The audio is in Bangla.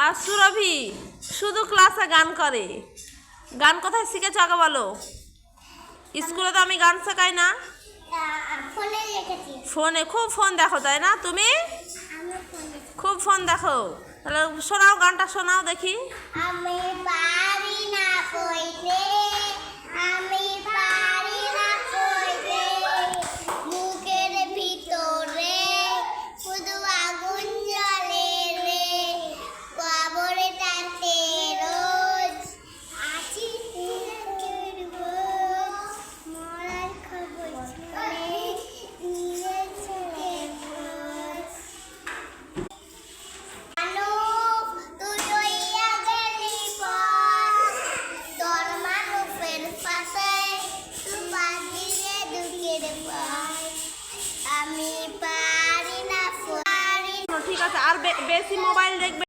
আর সুরভি শুধু ক্লাসে গান করে। গান কোথায় শিখেছ আগে বলো? স্কুলে তো আমি গান শেখাই না। ফোনে খুব ফোন দেখো তাই না? তুমি খুব ফোন দেখো, তাহলে শোনাও, গানটা শোনাও দেখি। আমি পারি না কইতে, আমি পারি না কইতে, মুখের ভিতরে শুধু আগুন জ্বলে রে, কবরে টানতে রোজ আছি মরার খবর শুনে নিজে ছেড়ে রোজ। তুই রইয়া গেলি পর তোর মানুষের পাশে, তুই বাঁধিয়ে দুঃখের পর আমি পারি না। ঠিক আছে, আর বেশি মোবাইল দেখবে।